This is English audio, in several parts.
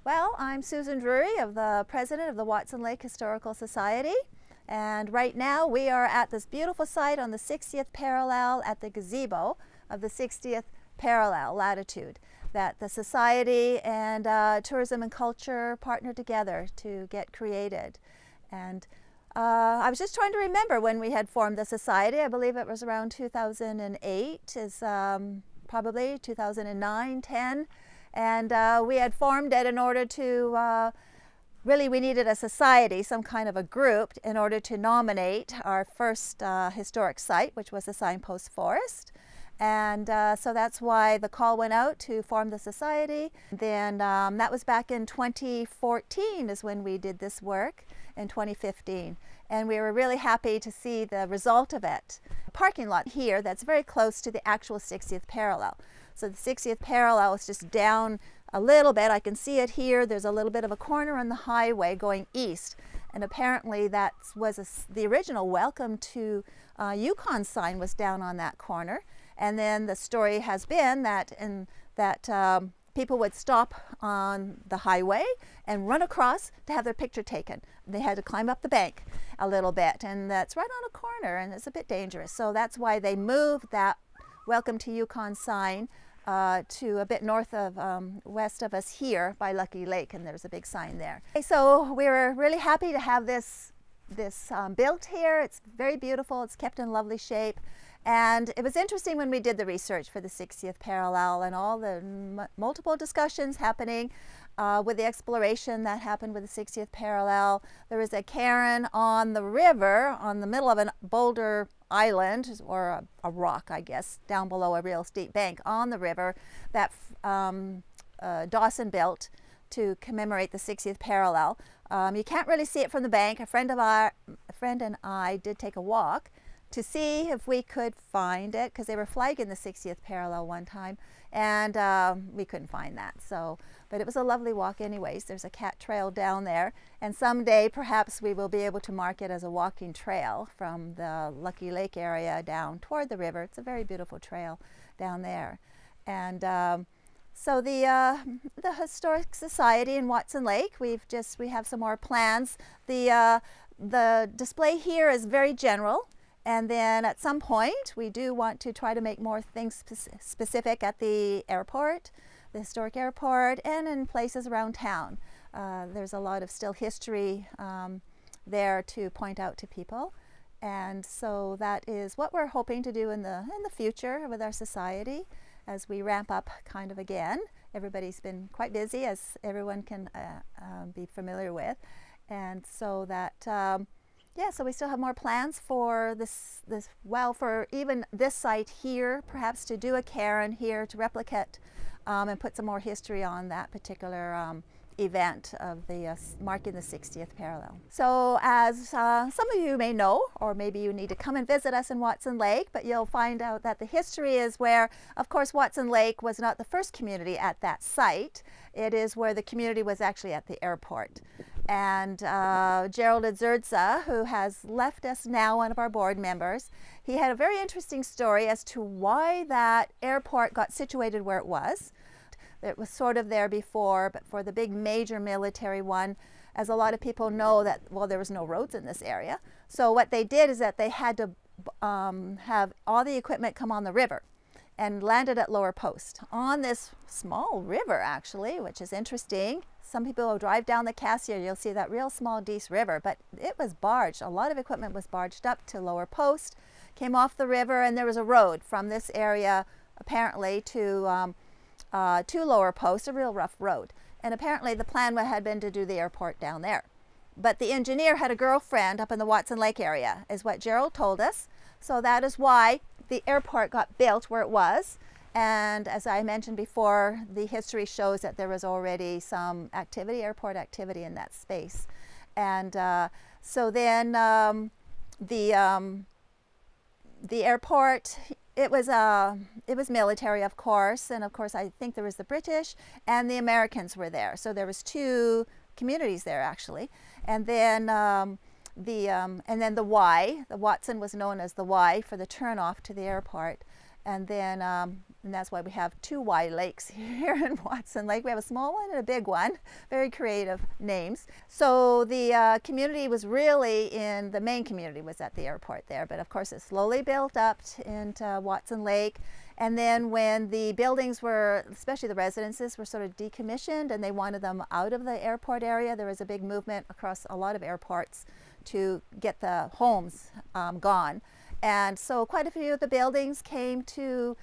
Well, I'm Susan Drury, the president of the Watson Lake Historical Society, and right now we are at this beautiful site on the 60th parallel at the gazebo of the 60th parallel latitude that the Society and Tourism and Culture partnered together to get created. And I was just trying to remember when we had formed the Society. I believe it was around 2008, is probably 2009, 10. And we had formed it in order to, really we needed a society, some kind of a group, in order to nominate our first historic site, which was the Signpost Forest. And so that's why the call went out to form the society. Then that was back in 2014 is when we did this work, in 2015. And we were really happy to see the result of it. A parking lot here that's very close to the actual 60th parallel. So the 60th parallel is just down a little bit. I can see it here. There's a little bit of a corner on the highway going east. And apparently that was the original welcome to Yukon sign was down on that corner. And then the story has been that people would stop on the highway and run across to have their picture taken. They had to climb up the bank a little bit, and that's right on a corner, and it's a bit dangerous. So that's why they moved that Welcome to Yukon sign to a bit north of, west of us here by Lucky Lake, and there's a big sign there. So we were really happy to have this built here. It's very beautiful. It's kept in lovely shape. And it was interesting when we did the research for the 60th parallel and all the multiple discussions happening with the exploration that happened with the 60th parallel. There was a cairn on the river on the middle of a boulder island, or a rock, I guess, down below a real steep bank on the river that Dawson built to commemorate the 60th parallel. You can't really see it from the bank. A friend and I did take a walk to see if we could find it, because they were flagging the 60th parallel one time, and we couldn't find that. But it was a lovely walk anyways. There's a cat trail down there, and someday perhaps we will be able to mark it as a walking trail from the Lucky Lake area down toward the river. It's a very beautiful trail down there. And so the Historic Society in Watson Lake, we have some more plans. The display here is very general. And then at some point, we do want to try to make more things specific at the airport, the historic airport, and in places around town. There's a lot of still history there to point out to people. And so that is what we're hoping to do in the future with our society as we ramp up kind of again. Everybody's been quite busy, as everyone can be familiar with. And so that yeah, so we still have more plans for for even this site here, perhaps to do a cairn here to replicate and put some more history on that particular event of the marking the 60th parallel. So as some of you may know, or maybe you need to come and visit us in Watson Lake, but you'll find out that the history is where, of course, Watson Lake was not the first community at that site. It is where the community was actually at the airport. And Gerald Adzurdza, who has left us now, one of our board members, he had a very interesting story as to why that airport got situated where it was. It was sort of there before, but for the big major military one, as a lot of people know, that, well, there was no roads in this area. So what they did is that they had to have all the equipment come on the river and landed at Lower Post on this small river, actually, which is interesting. Some people will drive down the Cassiar, you'll see that real small Dease River, but it was barged. A lot of equipment was barged up to Lower Post, came off the river, and there was a road from this area apparently to Lower Post, a real rough road. And apparently the plan had been to do the airport down there. But the engineer had a girlfriend up in the Watson Lake area, is what Gerald told us. So that is why the airport got built where it was. And as I mentioned before, the history shows that there was already some activity, airport activity in that space. And so then the airport, it was military, of course, and of course I think there was the British and the Americans were there. So there was two communities there actually. And then the Y, the Watson was known as the Y for the turnoff to the airport. And then and that's why we have two wide lakes here in Watson Lake. We have a small one and a big one. Very creative names. So the community was really the main community was at the airport there, but of course it slowly built up into Watson Lake. And then when the buildings were, especially the residences, were sort of decommissioned and they wanted them out of the airport area, there was a big movement across a lot of airports to get the homes gone. And so quite a few of the buildings came to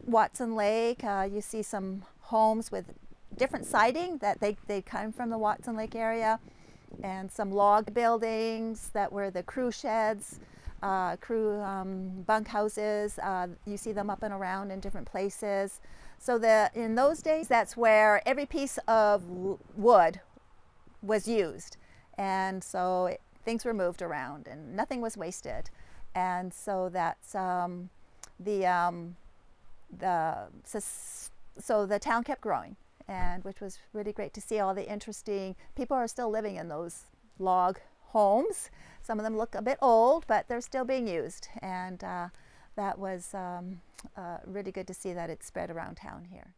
Watson Lake. You see some homes with different siding that they come from the Watson Lake area, and some log buildings that were the crew sheds, crew bunkhouses. You see them up and around in different places. So in those days, that's where every piece of wood was used. And so things were moved around and nothing was wasted. And so that's so the town kept growing, and which was really great to see. All the interesting people are still living in those log homes. Some of them look a bit old, but they're still being used, and that was really good to see that it spread around town here.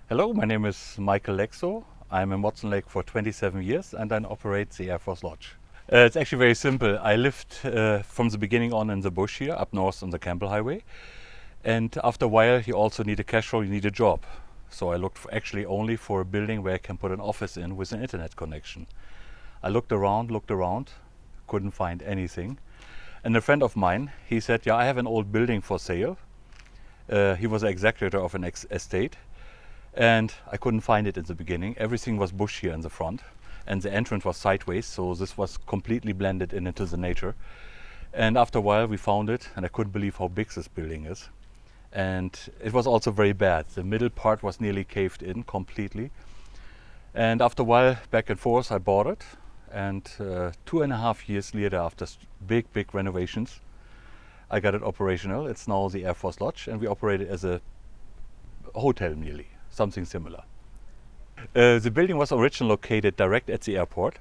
Hello, my name is Michael Lexow. I'm in Watson Lake for 27 years and I operate the Air Force Lodge. It's actually very simple. I lived from the beginning on in the bush here, up north on the Campbell Highway. And after a while, you also need a cash flow, you need a job. So I looked actually only for a building where I can put an office in with an internet connection. I looked around, couldn't find anything. And a friend of mine, he said, yeah, I have an old building for sale. He was an executor of an estate. And I couldn't find it in the beginning. Everything was bush here in the front, and the entrance was sideways, so this was completely blended into the nature. And after a while we found it, and I couldn't believe how big this building is. And it was also very bad. The middle part was nearly caved in completely. And after a while, back and forth, I bought it. And 2.5 years later, after big renovations, I got it operational. It's now the Air Force Lodge, and we operate it as a hotel nearly. Something similar. The building was originally located direct at the airport.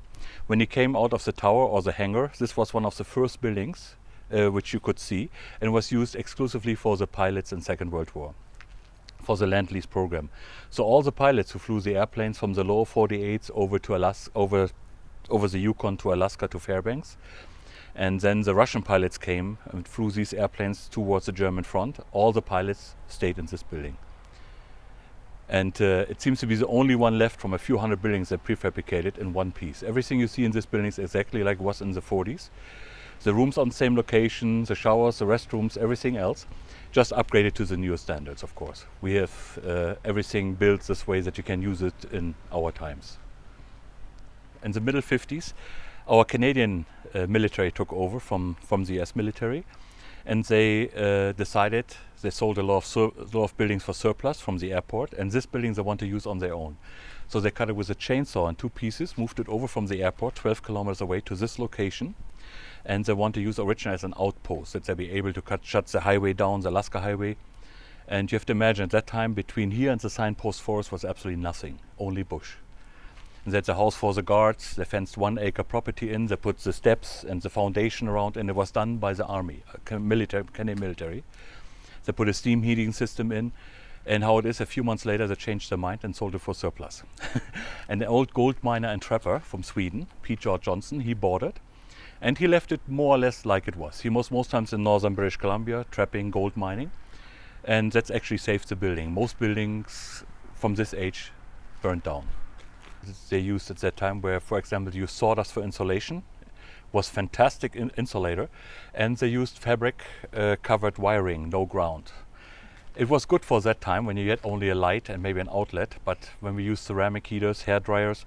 When you came out of the tower or the hangar, this was one of the first buildings which you could see, and was used exclusively for the pilots in Second World War, for the Land Lease program. So all the pilots who flew the airplanes from the lower 48s over to Alaska, over the Yukon to Alaska to Fairbanks, and then the Russian pilots came and flew these airplanes towards the German front. All the pilots stayed in this building. And it seems to be the only one left from a few hundred buildings that prefabricated in one piece. Everything you see in this building is exactly like it was in the 40s. The rooms on the same location, the showers, the restrooms, everything else, just upgraded to the newer standards, of course. We have everything built this way that you can use it in our times. In the middle 50s, our Canadian military took over from the US military, and they decided they sold a lot of buildings for surplus from the airport, and this building they want to use on their own. So they cut it with a chainsaw in two pieces, moved it over from the airport 12 kilometers away to this location, and they want to use originally as an outpost, that they be able to shut the highway down, the Alaska Highway. And you have to imagine at that time between here and the Signpost Forest was absolutely nothing, only bush. And that's a house for the guards. They fenced 1 acre property in, they put the steps and the foundation around, and it was done by the army, Canadian military. They put a steam heating system in, and how it is, a few months later they changed their mind and sold it for surplus. And the old gold miner and trapper from Sweden, Pete George Johnson, he bought it, and he left it more or less like it was. He was most times in northern British Columbia, trapping, gold mining, and that's actually saved the building. Most buildings from this age burned down. They used at that time where, for example, you sawdust for insulation, was fantastic insulator, and they used fabric covered wiring, no ground. It was good for that time when you had only a light and maybe an outlet, but when we used ceramic heaters, hair dryers,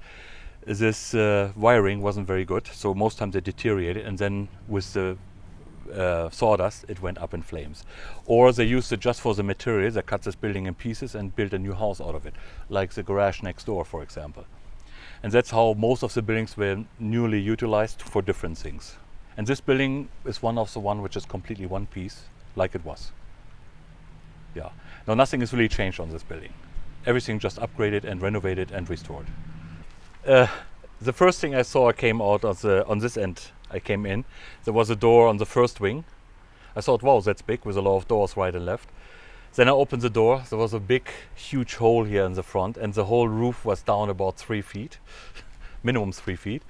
this wiring wasn't very good, so most times they deteriorated, and then with the sawdust it went up in flames. Or they used it just for the material. They cut this building in pieces and built a new house out of it, like the garage next door, for example. And that's how most of the buildings were newly utilized for different things. And this building is one of the one which is completely one piece, like it was. Yeah. Now nothing has really changed on this building. Everything just upgraded and renovated and restored. The first thing I saw, I came out on this end. I came in. There was a door on the first wing. I thought, wow, that's big, with a lot of doors right and left. Then I opened the door. There was a big, huge hole here in the front, and the whole roof was down about 3 feet, minimum 3 feet.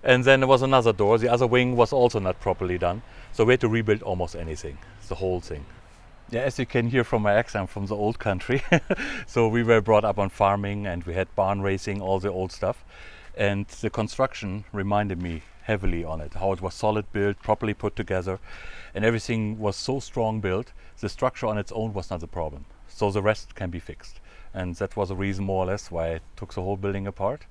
And then there was another door. The other wing was also not properly done. So we had to rebuild almost anything, the whole thing. Yeah, as you can hear from my accent, I'm from the old country. So we were brought up on farming, and we had barn racing, all the old stuff. And the construction reminded me heavily on it, how it was solid built, properly put together, and everything was so strong built. The structure on its own was not the problem. So the rest can be fixed. And that was the reason, more or less, why I took the whole building apart.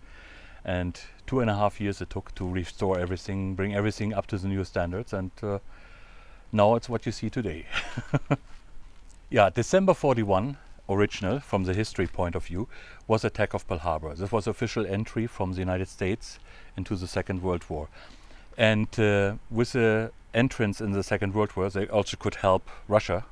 And 2.5 years it took to restore everything, bring everything up to the new standards, and now it's what you see today. Yeah, December 41, original from the history point of view, was attack of Pearl Harbor. This was official entry from the United States into the Second World War. And with the entrance in the Second World War, they also could help Russia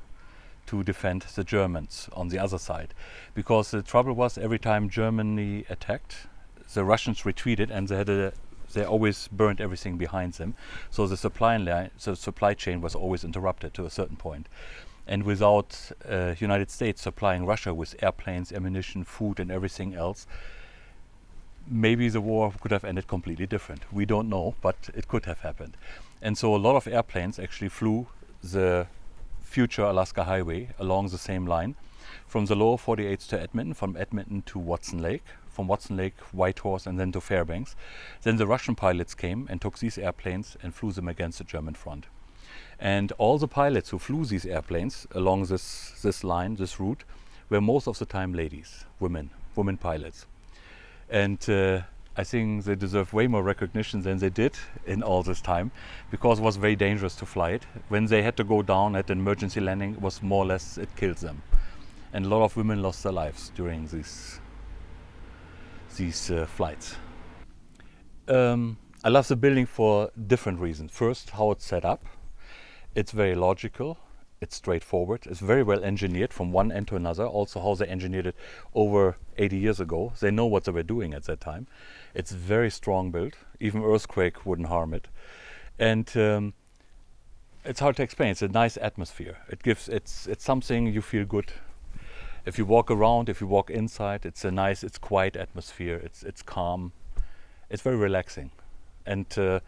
to defend the Germans on the other side. Because the trouble was, every time Germany attacked, the Russians retreated, and they always burned everything behind them. So the supply chain was always interrupted to a certain point. And without United States supplying Russia with airplanes, ammunition, food, and everything else, maybe the war could have ended completely different. We don't know, but it could have happened. And so a lot of airplanes actually flew the future Alaska Highway along the same line, from the lower 48 to Edmonton, from Edmonton to Watson Lake, from Watson Lake, Whitehorse, and then to Fairbanks. Then the Russian pilots came and took these airplanes and flew them against the German front. And all the pilots who flew these airplanes along this line, this route, were most of the time ladies, women pilots. And I think they deserve way more recognition than they did in all this time, because it was very dangerous to fly it. When they had to go down at an emergency landing, it was more or less, it killed them. And a lot of women lost their lives during these flights. I love the building for different reasons. First, how it's set up. It's very logical, it's straightforward, it's very well engineered from one end to another. Also how they engineered it over 80 years ago. They know what they were doing at that time. It's very strong built, even earthquake wouldn't harm it. And it's hard to explain, it's a nice atmosphere. It's something you feel good. If you walk around, if you walk inside, it's a nice, it's quiet atmosphere, it's calm, it's very relaxing. And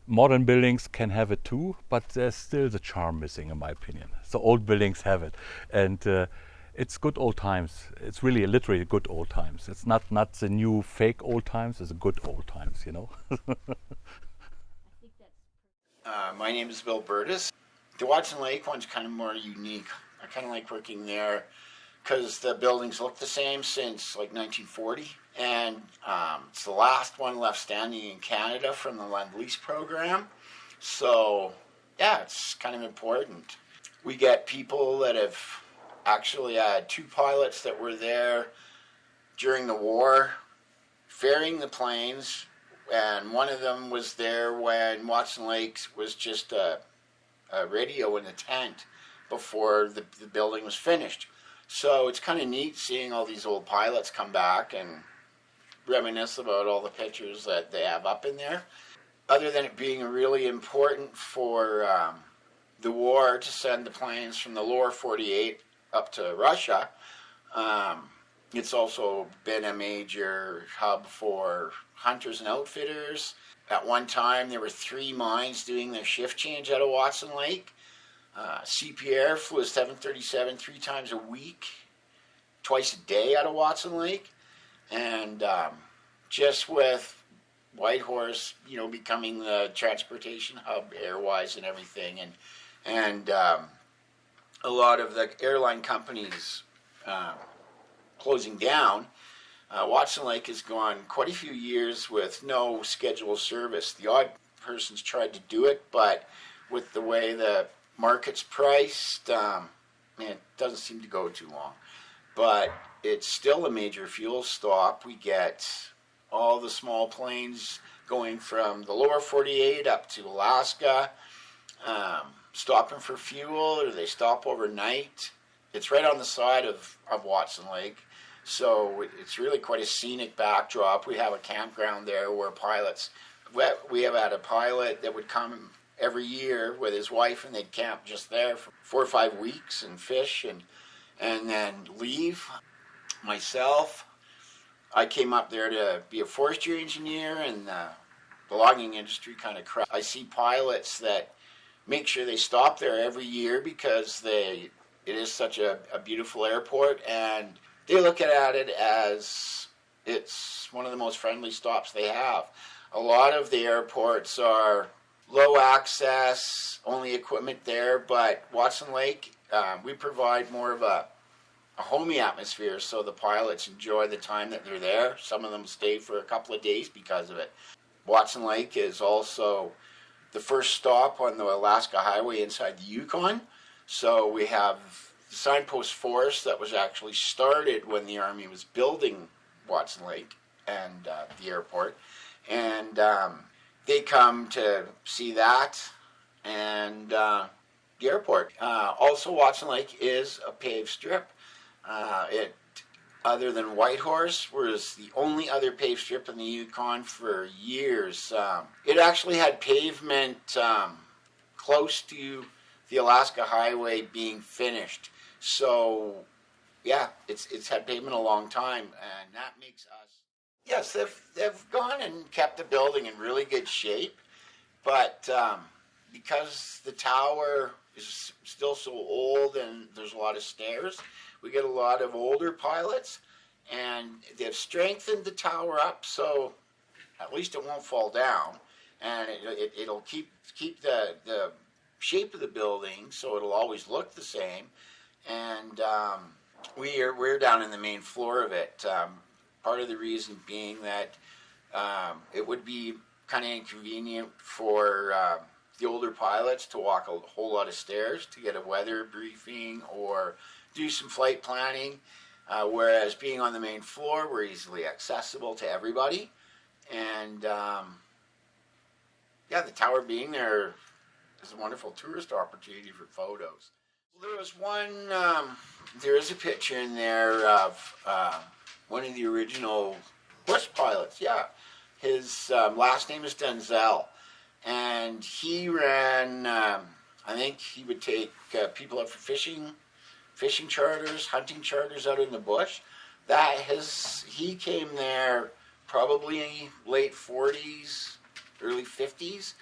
modern buildings can have it too, but there's still the charm missing, in my opinion. So old buildings have it, and it's good old times. It's really literally good old times. It's not the new fake old times, it's a good old times, you know. My name is Bill Burdes. The Watson Lake one's kind of more unique. I kind of like working there because the buildings look the same since like 1940. And it's the last one left standing in Canada from the Lend-Lease program. So, yeah, it's kind of important. We get people that have actually had 2 pilots that were there during the war, ferrying the planes, and one of them was there when Watson Lake was just a radio in the tent before the building was finished. So it's kind of neat seeing all these old pilots come back and reminisce about all the pictures that they have up in there. Other than it being really important for the war to send the planes from the lower 48 up to Russia, it's also been a major hub for hunters and outfitters. At one time, there were 3 mines doing their shift change out of Watson Lake. CPR flew a 737 3 times a week, twice a day out of Watson Lake. And just with Whitehorse, you know, becoming the transportation hub airwise and everything, and a lot of the airline companies closing down, Watson Lake has gone quite a few years with no scheduled service. The odd person's tried to do it, but with the way the market's priced, it doesn't seem to go too long. But it's still a major fuel stop. We get all the small planes going from the lower 48 up to Alaska, stopping for fuel, or they stop overnight. It's right on the side of Watson Lake. So it's really quite a scenic backdrop. We have a campground there where pilots, we have had a pilot that would come every year with his wife, and they'd camp just there for 4 or 5 weeks and fish and then leave. Myself, I came up there to be a forestry engineer, and the logging industry kind of crashed. I see pilots that make sure they stop there every year because it is such a beautiful airport, and they look at it as it's one of the most friendly stops they have. A lot of the airports are low access, only equipment there, but Watson Lake, we provide more of a homey atmosphere, so the pilots enjoy the time that they're there. Some of them stay for a couple of days because of it. Watson Lake is also the first stop on the Alaska Highway inside the Yukon. So we have the Signpost Forest that was actually started when the Army was building Watson Lake and the airport. And they come to see that and the airport. Also, Watson Lake is a paved strip. Other than Whitehorse, was the only other paved strip in the Yukon for years. It actually had pavement close to the Alaska Highway being finished. So, yeah, it's had pavement a long time, and that makes us. Yes, they've gone and kept the building in really good shape, but because the tower is still so old and there's a lot of stairs, we get a lot of older pilots, and they've strengthened the tower up so at least it won't fall down, and it'll keep the shape of the building so it'll always look the same. And we're down in the main floor of it. Part of the reason being that it would be kind of inconvenient for the older pilots to walk a whole lot of stairs to get a weather briefing or do some flight planning, whereas being on the main floor, we're easily accessible to everybody. And yeah, the tower being there is a wonderful tourist opportunity for photos. There was one, there is a picture in there of one of the original Bush pilots, yeah. His last name is Denzel, and he ran, I think he would take people out for fishing charters, hunting charters out in the bush. He came there probably late 40s, early 50s,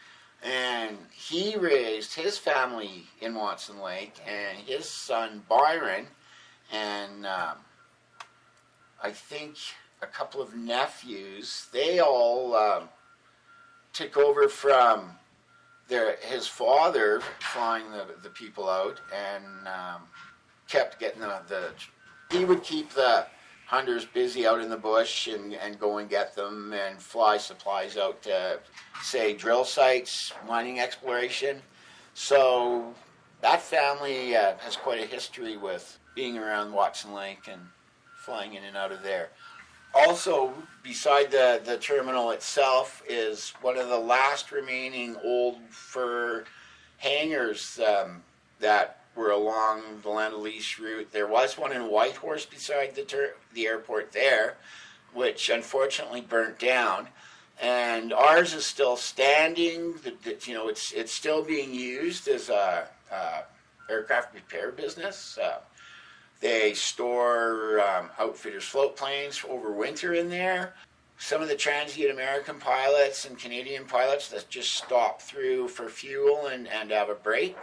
and he raised his family in Watson Lake, and his son Byron, and I think a couple of nephews, they all took over from his father flying the people out, and kept getting he would keep the hunters busy out in the bush and go and get them and fly supplies out to, say, drill sites, mining exploration. So that family has quite a history with being around Watson Lake and flying in and out of there. Also, beside the terminal itself is one of the last remaining old fur hangars that were along the Land of Lease route. There was one in Whitehorse beside the airport there, which unfortunately burnt down. And ours is still standing. It's still being used as a aircraft repair business. They store outfitters' float planes over winter in there. Some of the transient American pilots and Canadian pilots that just stop through for fuel and have a break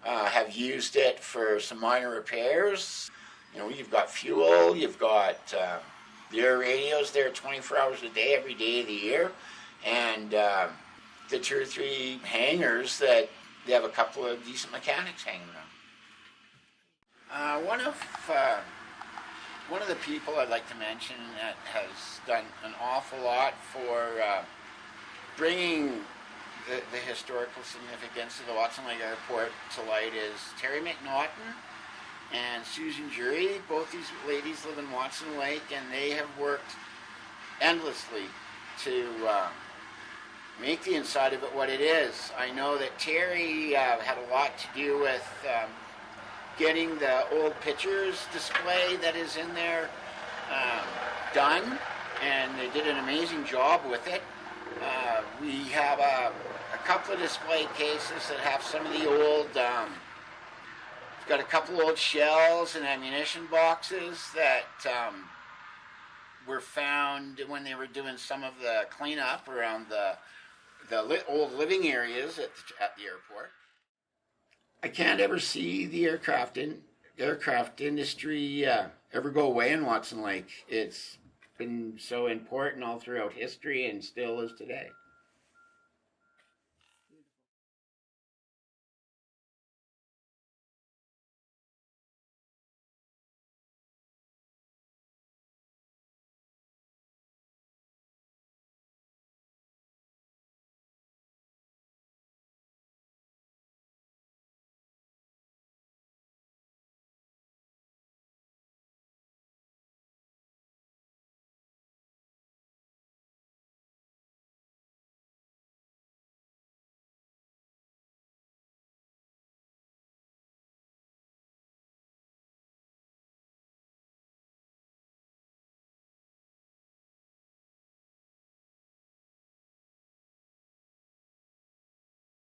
have used it for some minor repairs. You've got fuel, you've got the air radios there 24 hours a day, every day of the year, and the 2 or 3 hangars that they have a couple of decent mechanics hanging around. One of the people I'd like to mention that has done an awful lot for bringing the historical significance of the Watson Lake Airport to light is Terry McNaughton and Susan Drury. Both these ladies live in Watson Lake, and they have worked endlessly to make the inside of it what it is. I know that Terry had a lot to do with getting the old pictures display that is in there done, and they did an amazing job with it. We have a couple of display cases that have some of the old, we've got a couple old shells and ammunition boxes that were found when they were doing some of the cleanup around the old living areas at the airport. I can't ever see the aircraft industry ever go away in Watson Lake. It's been so important all throughout history and still is today.